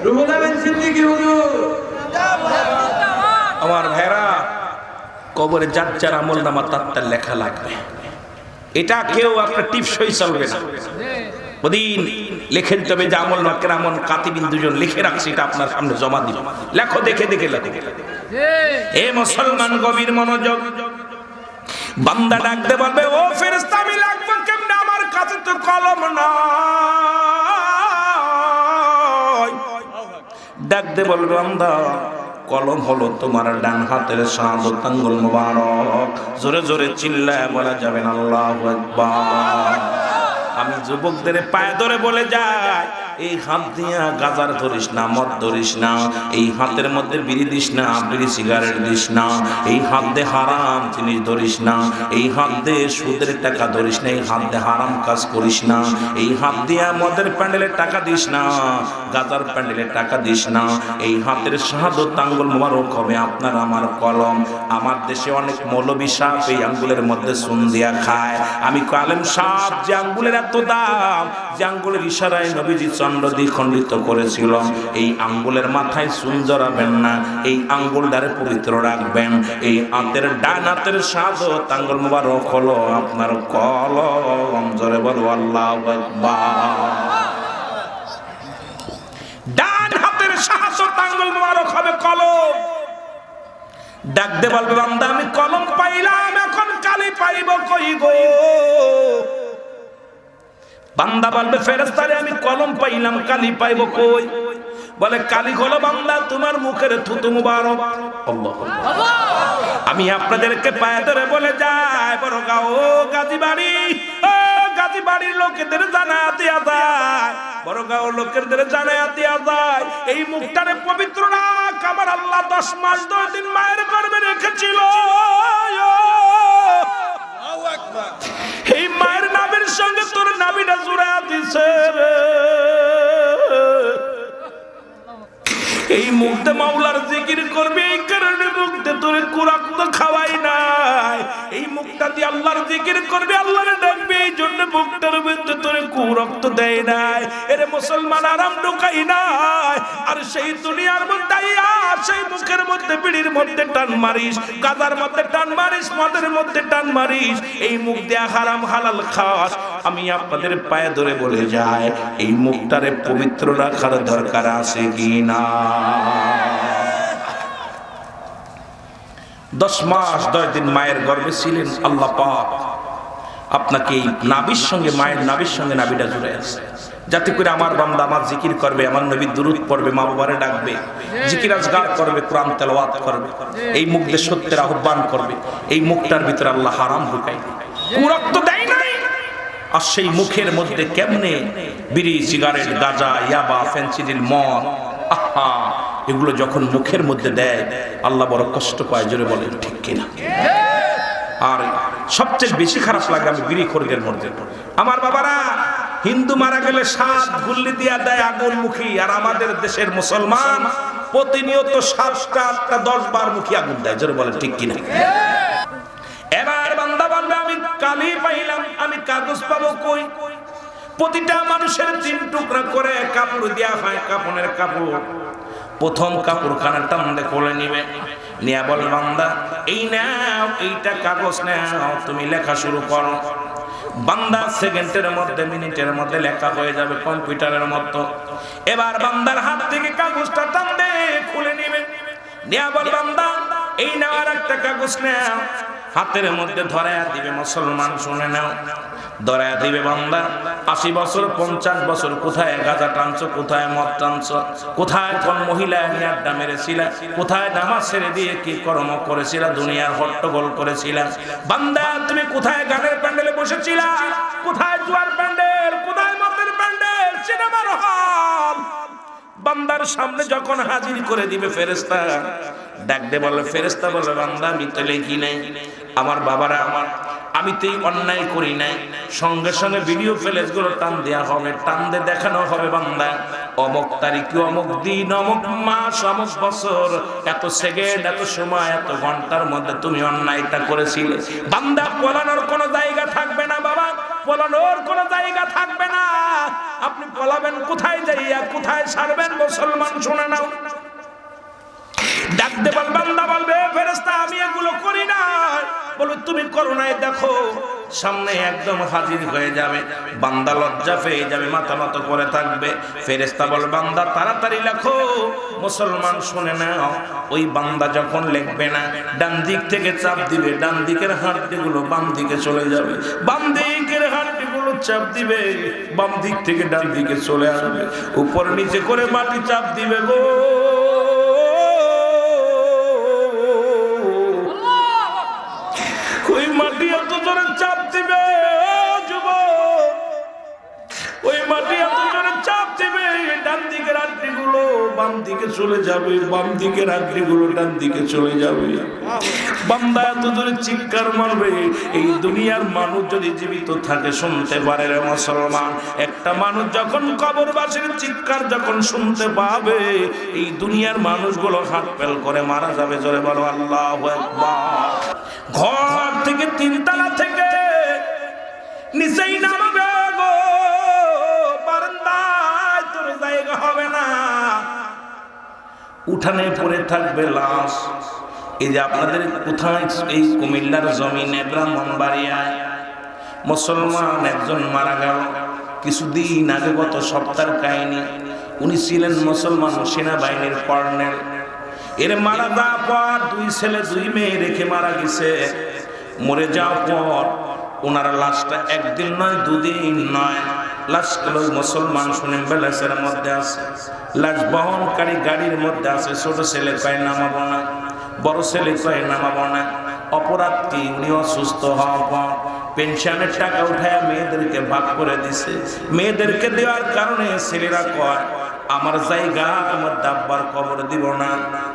রুহুল আমিন সিদ্দিকী হুজুর জিন্দাবাদ, জিন্দাবাদ। আমার ভাইরা, কবরে যার যার আমল নামা তার লেখা লাগবে। এটা কেউ একটা টিপসই চলবে না। ওদিন লিখে দিতে হবে যে আমল না কেরামন কাতিবিন দুজন লিখে রাখছি, এটা আপনার সামনে জমা দিব। লেখো, দেখে দেখে লেখো। এ মুসলমান গভীর মনোযোগ। বান্দা ডাকতে বলবে ও ফেরেশতা আমি লিখব কেমনে, আমার কাছে তো কলম নাই। ডাকতে বলবে বান্দা কলম হলো তোমার ডান হাতের শাহাদাত আঙ্গুল মোবারক। জোরে জোরে চিল্লায় বলা যাবে না আল্লাহু আকবার। আমি যুবকদের পায়ে ধরে বলে যাই, এই হাত দিয়া গাজার ধরিস না, মদ ধরিস না, এই হাতের মধ্যে বিড়ি দিস না, বিড়ি সিগারেট দিস না, এই হাত দিয়ে হারাম জিনিস ধরিস না, এই হাত দিয়ে সুদের টাকা ধরিস না, এই হাত দিয়ে হারাম কাজ করিস না, এই হাত দিয়া মদের প্যান্ডেলের টাকা দিস না, গাজার প্যান্ডেলের টাকা দিস না। এই হাতের শাহাদাত আঙ্গুল মোবারক হবে আপনার আমার কলম। আমার দেশে অনেক মৌলবী সাহেব এই আঙ্গুলের মধ্যে চুন দিয়া খায়। আমি আলেম সাহেব যে আঙ্গুলের এত দাম, যে আঙ্গুলের ইশারায় নবীজি চন্দ্র দ্বিখণ্ডিত করেছিল, এই আঙ্গুলের মাথায় চুন জড়াবেন না, এই আঙ্গুলটারে পবিত্র রাখবেন। এই হাতের ডান হাতের শাহাদাত আঙ্গুল মোবারক হলো আপনার কলম। জোরে বলো আল্লাহু আকবার। ডান হাতের শাহাদাত আঙ্গুল মোবারক হবে কলম। ডাকতে বলবে বান্দা আমি কলম পাইলাম, এখন কালি পাইব কই গো। বান্দা বলবে ফেরেশতারে আমি কলম পাইলাম, কালি পাইব কই। বলে কালি হলো বান্দা তোমার মুখের থুতু মুবারক। আল্লাহু আকবার। আমি আপনাদেরকে পায়ে ধরে বলে যাই, বড়গাঁও গাজীবাড়ি, ও গাজীবাড়ির লোকেদের জানায়া দেয়া যায়, বড়গাঁও লোকেদের জানায়া দেয়া যায়, এই মুখটারে পবিত্র রাখ। আমার আল্লাহ 10 মাস 10 দিন মায়ের গর্ভে রেখেছিল। আল্লাহু আকবার। এই মায়ের নাভির সঙ্গে তোর নাভিটা জুড়া দিছে রে। এই মুখতে মাওলার জিকির করবে, এই কারণে মুখতে তোর কুরাক্ত খাওয়াই নাই। এই মুখটা দিয়ে আল্লাহর জিকির করবে, আল্লাহরে ডাকবে, এই জন্য মুখটার মধ্যে তোর কুরক্ত দেয় নাই। এরে মুসলমান আরাম ঢুকাই নাই। আর সেই দুনিয়ার মধ্যে সেই মুখের মধ্যে বিড়ির মধ্যে টান মারিস, গাজার মধ্যে টান মারিস, মদের মধ্যে টান মারিস, এই মুখ দিয়ে হারাম হালাল খাস। আমি আপনাদের পায়ে ধরে বলে যাই, এই মুখটারে পবিত্র রাখার দরকার আছে কি না? 10 মাস 10 দিন মায়ের গর্ভে ছিলেন, আল্লাহ পাক আপনাকে এই নাভির সঙ্গে, মায়ের নাভির সঙ্গে নাভিটা জুড়ে আছে, যাতে করে আমার বান্দা আমার জিকির করবে, আমার নবীর দুরূদ পড়বে, মা বাবারে ডাকবে, জিকির আজগার করবে, কোরআন তেলাওয়াত করবে, এই মুখ দিয়ে সত্যের আহ্বান করবে। এই মুখটার ভিতরে আল্লাহ হারাম ঢুকাই কুরক্ত দেয় নাই। আর সেই মুখের মধ্যে কেমনে বিড়ি সিগারেট গাঁজা ইয়াবা ফেন্সিডিল মদ, আহা, এগুলো যখন মুখের মধ্যে দেয় আল্লাহ বড় কষ্ট পায়। জোরে বলেন ঠিক কিনা? আর সবচেয়ে বেশি খারাপ লাগে আমি বিড়ি খোরদের মধ্যে। আমার বাবারা হিন্দু মারা গেলে 7 গুল্লি দিয়া দেয় আগুন মুখী, আর আমাদের দেশের মুসলমান প্রতিনিয়ত 7টা 8টা 10 বার মুখী আগুন দেয়। জোরে বলেন ঠিক কিনা? এবার বান্দা বলবে আমি কালি পাইলাম, আমি কাগজ পাবো কই? প্রতিটা মানুষের 3 টুকরা করে কাপড় দেয়া হয়, কাপড়ের কাপড়। প্রথম কাপড় খানা টানলে কোলে নিবে, নিয়া বল বান্দা এই নাও, এইটা কাগজ নাও, তুমি লেখা শুরু করো। বান্দা সেকেন্ডের মধ্যে মিনিটের মধ্যে লেখা হয়ে যাবে কম্পিউটারের মতো। এবার বান্দার হাত থেকে কাগজটা টানবে, খুলে নিবে, নিয়া বল বান্দা এই নাও আর একটা কাগজ নাও, হাতের মধ্যে ধরায়া দিবে। মুসলমান শুনে নাও, ধরায় দিবে বান্দা 80 বছর 50 বছর কোথায় গাঁজা টানছো, কোথায় মদ টানছো, কোথায় কোন মহিলা নিয়ে আড্ডা মেরেছিলা, কোথায় নামাজ ছেড়ে দিয়ে কি কর্ম করেছিলা, দুনিয়ার হট্টগোল করেছিলা। বান্দা তুমি কোথায় গানের প্যান্ডেলে বসেছিলা, কোথায় জুয়ার প্যান্ডেল, কোথায় মদের প্যান্ডেল, সিনেমার হল। বান্দার সামনে যখন হাজির করে দিবে ফেরেশতা, ডাক দে বলে, ফেরেশতা বলে বান্দা আমি তো লেখি নাই, আমার বাবারা আমি তো অন্যায় করি নাই। সঙ্গে সঙ্গে ভিডিও ফ্ল্যাশ গুলো টান দেয়া হবে, টান দিয়ে দেখানো হবে বান্দা অমুক তারিখ, অমুক দিন, অমুক মাস, অমুক বছর, এত সেকেন্ড, এত সময়, এত ঘন্টার মধ্যে তুমি অন্যায়টা করেছিলে। বান্দা পলানোর কোনো জায়গা থাকবে না বাবা, পলানোর কোনো জায়গা থাকবে না। আপনি পলাবেন কোথায় যাইয়া, কোথায় ছাড়বেন? মুসলমান শুনে নাও, ডাক দে বল, বান্দা বলবে ফেরেশতা আমি এগুলো করি না। বলো তুমি করো নাই, দেখো সামনে একদম হাজির হয়ে যাবে। বান্দা লজ্জা পেয়ে যাবে, মাথা নত করে থাকবে। ফেরেশতা বল বান্দা তাড়াতাড়ি লেখো। মুসলমান শুনে নাও, ওই বান্দা যখন লিখবে না, ডান দিক থেকে চাপ দিবে, ডান দিকের হাঁটুগুলো বাম দিকে চলে যাবে, বাম দিকের হাঁটুগুলো চাপ দিবে, বাম দিক থেকে ডান দিকে চলে আসবে, উপর নিচে করে মাটি চাপ দিবে গো। ওই মাটি এত জোরে চাপ দিবে যুবক, ওই মাটি এত জোরে চাপ দিবে, ডান দিকের আড্ডিগুলো বাম দিকে চলে যাবে, বাম দিকের আড্ডিগুলো ডান দিকে চলে যাবে। বান্দা এত জোরে চিৎকার মারবে, এই দুনিয়ার মানুষ যদি জীবিত থাকে শুনতে পারে রে মুসলমান। একটা মানুষ যখন কবরবাসীর চিৎকার যখন শুনতে পাবে, এই দুনিয়ার মানুষগুলো হাত ফেল করে মারা যাবে। জোরে বলো আল্লাহু আকবার। ঘর থেকে 3 তলা থেকে নিচেই নামবে গো, বারান্দায় তোর জায়গা হবে না, উঠানে পড়ে থাকবে লাশ। এই যে আপনাদের কোথায়, এই কুমিল্লার জমিনে ব্রাহ্মণবাড়িয়ায় মুসলমান একজন মারা গেল কিছুদিন আগে, গত সপ্তাহের কাহিনী। উনি ছিলেন মুসলমান সেনাবাহিনীর কর্নেল। এর মারা যাওয়ার পর 2 ছেলে 2 মেয়ে রেখে মারা গেছে। মরে যাওয়ার পর ওনার লাশটা 1 দিন নয় 2 দিন নয়, লাশগুলো মুসলমান শুনেন বেলাসের মধ্যে আছে, লাশ বহনকারী গাড়ির মধ্যে আছে। ছোট ছেলে কয় নামাবো না, বড় ছেলে কয় নামাবো না। অপরাধ কি? উনি অসুস্থ হওয়ার পর পেনশনের টাকা উঠায় মেয়েদেরকে ভাগ করে দিছে। মেয়েদেরকে দেওয়ার কারণে ছেলেরা কয় আমার জায়গা আমার দাব্বার কবর দিব না,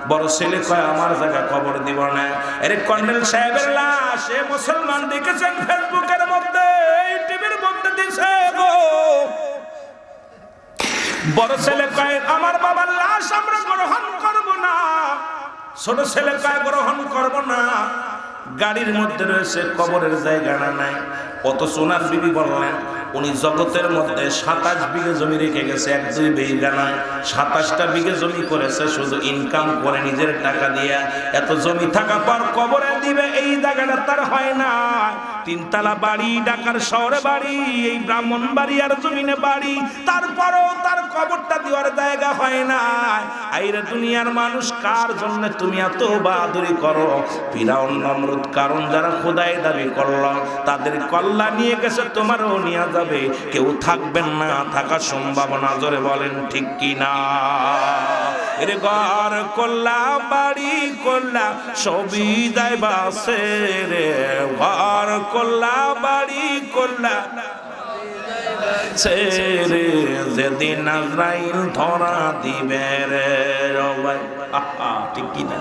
বড় ছেলে কয় আমার জায়গা কবর দিব না। আরে কর্নেল সাহেবের লাশ এ মুসলমান দেখেছেন ফেসবুকের মধ্যে, টিভির মধ্যে দিছে গো। বড় ছেলে কয় আমার বাবার লাশ আমরা গ্রহণ করব না, ছোট ছেলে কয় গ্রহণ করব না। গাড়ির মধ্যে রয়েছে, কবরের জায়গা নাই। কত সোনার বিবি বললেন উনি জগতের মধ্যে 27 বিঘে জমি রেখে গেছে, 1-2 বিঘা নয়, 27টা বিঘে জমি করেছে শুধু ইনকাম করে নিজের টাকা দিয়ে। এত জমি থাকা পর কবরে দিবে এই জায়গাটা তার হয় না। 3 তলা বাড়ি, ঢাকার শহরে বাড়ি, এই ব্রাহ্মণবাড়িয়ার জমিনে বাড়ি, তারপরও তার কবরটা দেওয়ার জায়গা হয় না। আইরে দুনিয়ার মানুষ কার জন্য তুমি এত বাহাদুরি করো? ফিরাউন নমরুদ কারণ যারা খোদাই দাবি করলো তাদের কল্লা নিয়ে গেছে, তোমারও নিয়ে যাবে, কেউ থাকবেন না, থাকার সম্ভাবনা। জোরে বলেন ঠিক কি না? এরে ঘর করলা বাড়ি করলা সবই যাইবাছে রে, ঘর করলা বাড়ি করলা ছেড়ে যেদিন আজরাইল ধরা দিবে রে। ঠিক কি না?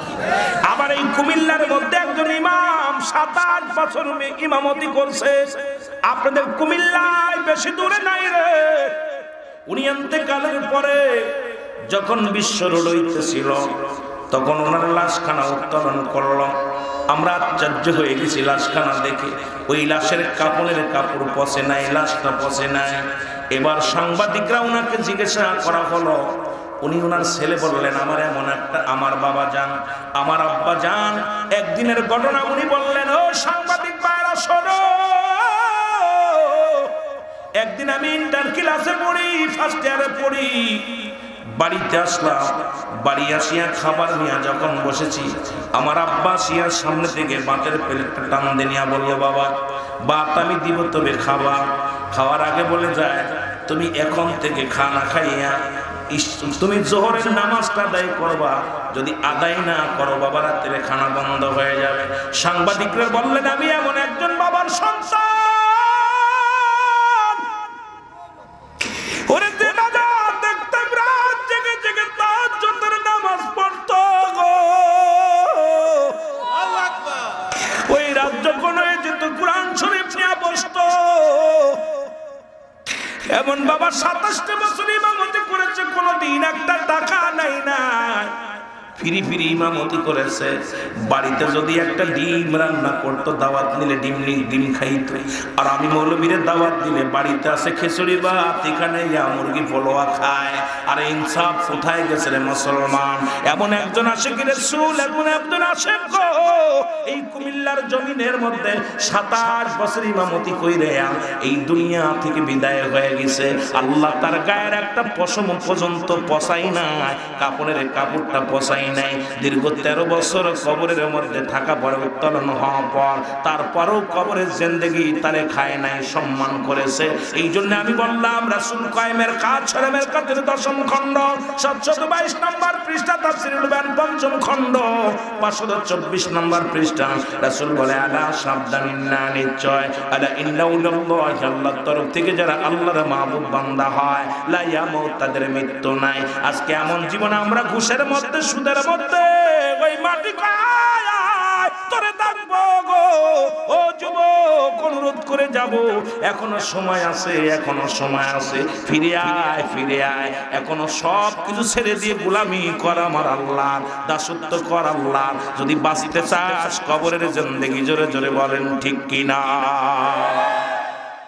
আবার এই কুমিল্লার মধ্যে একজন ইমাম 7-8 বছর ইমামতি করছে। আপনাদের কুমিল্লায় বেশি দূরে নাই রে। উনি ইন্তেকালের পরে যখন বিশ্ব রোড হইতেছিল তখন ওনার লাশখানা উত্তোলন করলো। আমরা আশ্চর্য হয়ে গেছি লাশখানা দেখে। ওই লাশের কাপড়ের কাপড় পচে নাই, লাশটা পচে নাই। এবার সাংবাদিকরা ওনাকে জিজ্ঞাসা করা হলো, উনি ওনার ছেলে বললেন আমার এমন একটা, আমার বাবা যান, আমার আব্বা যান, একদিনের ঘটনা উনি বললেন। ও সাংবাদিক ভাইরা শোনো, একদিন আমি ইন্টার ক্লাসে পড়ি, ফার্স্ট ইয়ারে পড়ি, বাড়িতে আসলাম। বাড়ি আসিয়া খাবার নিয়ে যখন বসেছি, আমার আব্বা আসিয়া সামনে থেকে বাতের প্লেটটা টান দিয়ে নিয়ে বললো বাবা ভাত আমি দিব তবে খাবা। খাওয়ার আগে বলে যায় তুমি এখন থেকে খানা খাইয়া তুমি জোহরের নামাজটা আদায় করবা, যদি আদায় না করো বাবা রাত্রে খানা বন্ধ হয়ে যাবে। সাংবাদিকরা বললেন আমি এমন একজন বাবার সন্তান, ওরে যে বাবা দেখতাম রাত জেগে জেগে তাহাজ্জুদের নামাজ পড়তো গো, ওই রাত যখন হয়ে যেত কোরআন শরীফ নিয়ে বসতো। এমন বাবা 27 বছর ইমামতি করেছে, কোনদিন একটা টাকা নাই না, ফিরি ফিরি ইমামতি করেছে। বাড়িতে যদি একটা ডিম রান্না করতো, দাওয়াত নিলে ডিম খাইতো। আর আমি মৌলবীরে দাওয়াত দিলে বাড়িতে আছে খিচুড়ি ভাত, এখানে মুরগি পোলোয়া খায়। আর ইনসাফ কোথায় গেছে রে মুসলমান? এমন একজন আশিকি রাসূল, এমন একজন আশিক গো এই কুমিল্লার জমিনের মধ্যে 27 বছর ইমামতি কইরে এই দুনিয়া থেকে বিদায় হয়ে গেছে। আল্লাহ তার গায়ের একটা পশম পর্যন্ত পচাই নাই, কাপড়ের কাপড়টা পচাই নাই। দীর্ঘ 13 বছর কবরের মধ্যে থাকা পরে উত্তোলন হওয়ার পর তারপরেও কবরের জিন্দেগি তারে খায় নাই, সম্মান করেছে। এই জন্য আমি বললাম রাসূল কায়েমের কাজ শরমের কাজের 10ম খণ্ড 722 নম্বর পৃষ্ঠা তাফসীরুল বায়ান 5ম খণ্ড 524 নম্বর পৃষ্ঠা রাসূল বলে আলা সাবধান না, নিশ্চয় আলা ইন্নাল্লাহি আল্লাহর তরফ থেকে যারা আল্লাহর মাহবুব বান্দা হয় লা ইয়ামুত, তাদের মৃত্যু নাই। আজকে এমন জীবন আমরা ঘুষের মধ্যে সুদের মধ্যে ওই মাটি খায় তোরে দেখবো গো। ও যুবক অনুরোধ করে যাব, এখনো সময় আছে, এখনো সময় আছে, ফিরে আয় ফিরে আয়। এখনো সব কিছু ছেড়ে দিয়ে গোলামি কর আমার আল্লাহ, দাসত্ব কর আল্লাহ। যদি বাঁচতে চাস কবরের জিন্দেগি, জোরে জোরে বলেন ঠিক কিনা?